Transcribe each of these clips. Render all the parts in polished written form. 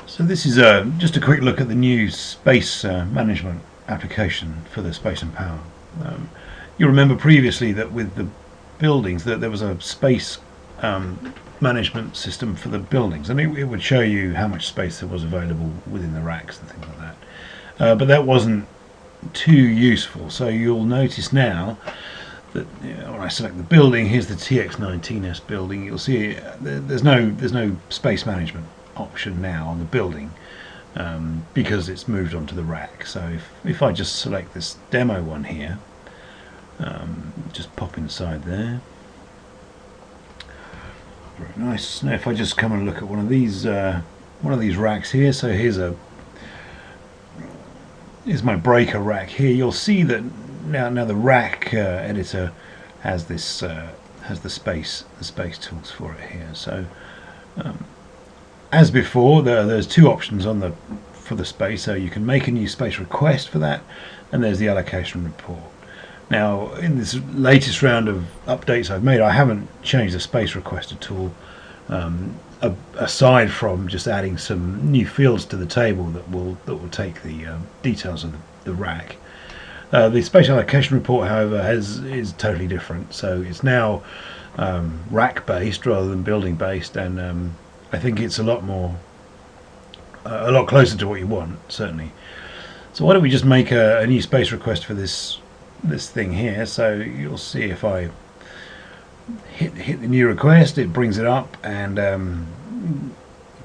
So this is just a quick look at the new space management application for the space and power. You remember previously that with the buildings that there was a space management system for the buildings, and it would show you how much space there was available within the racks and things like that. But that wasn't too useful. So you'll notice now that when I select the building, here's the TX19S building. You'll see there's no space management option now on the building because it's moved onto the rack. So if I just select this demo one here, just pop inside there. Very nice. Now if I just come and look at one of these racks here, so here's my breaker rack here. You'll see that now the rack editor has this has the space tools for it here. So as before, there's two options for the space. So you can make a new space request for that, and there's the allocation report. Now in this latest round of updates I've made, I haven't changed the space request at all, aside from just adding some new fields to the table that will take the details of the rack. The space allocation report, however, is totally different. So it's now rack based rather than building based, and I think it's a lot closer to what you want, certainly. So why don't we just make a new space request for this thing here. So you'll see if I hit the new request, it brings it up and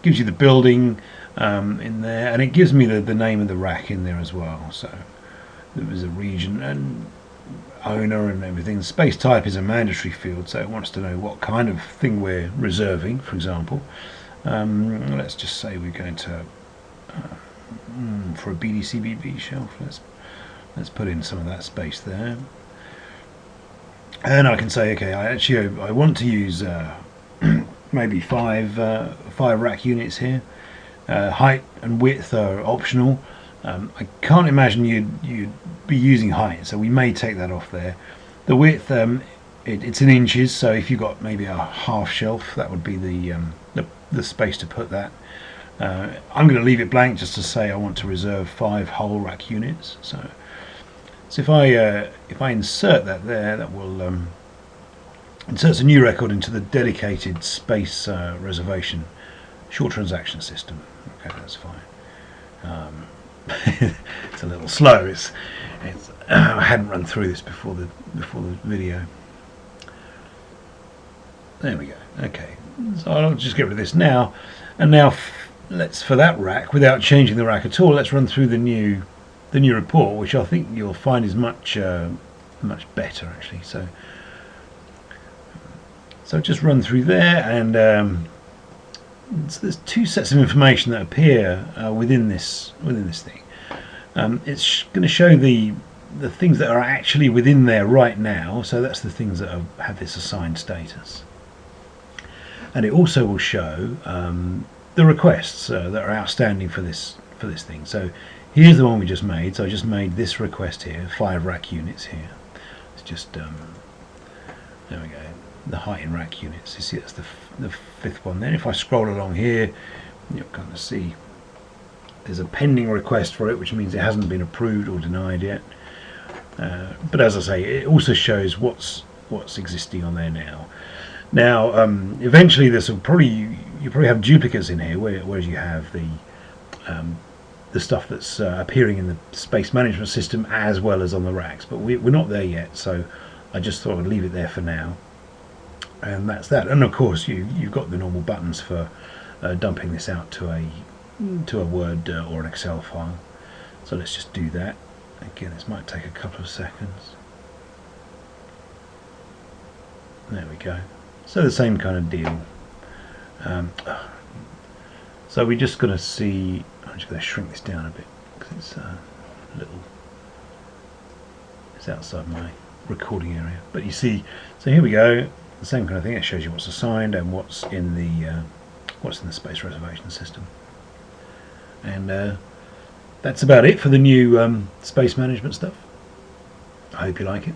gives you the building in there, and it gives me the name of the rack in there as well. So there was a region and owner and everything. Space type is a mandatory field, so it wants to know what kind of thing we're reserving. For example, let's just say we're going to for a BDCBB shelf. Let's put in some of that space there, and I can say, okay, I want to use maybe five rack units here. Height and width are optional. I can't imagine you'd be using height, so we may take that off there. The width, it's in inches, so if you've got maybe a half shelf, that would be the space to put that. I'm going to leave it blank just to say I want to reserve 5 whole rack units. So if I insert that there, that will inserts a new record into the dedicated space reservation short transaction system. Okay, that's fine. It's a little slow. I hadn't run through this before the video. There we go. Okay, so I'll just get rid of this now, and now let's, for that rack, without changing the rack at all, let's run through the new report, which I think you'll find is much better actually. So just run through there, and so there's 2 sets of information that appear within this thing. It's going to show the things that are actually within there right now. So that's the things that have this assigned status, and it also will show the requests that are outstanding for this thing. So here's the one we just made. So I just made this request here, 5 rack units here. It's just there we go. The height in rack units. You see, that's the 5th one. Then if I scroll along here, you'll kind of see there's a pending request for it, which means it hasn't been approved or denied yet. But as I say, it also shows what's existing on there now. Now, eventually, you probably have duplicates in here, whereas you have the stuff that's appearing in the space management system as well as on the racks. But we're not there yet, so I just thought I'd leave it there for now. And that's that. And of course, you've got the normal buttons for dumping this out to a Word or an Excel file. So let's just do that. Again, this might take a couple of seconds. There we go. So the same kind of deal. So we're just going to see. I'm just going to shrink this down a bit because it's it's outside my recording area. But you see, so here we go. The same kind of thing. It shows you what's assigned and what's in the space reservation system. And that's about it for the new space management stuff. I hope you like it.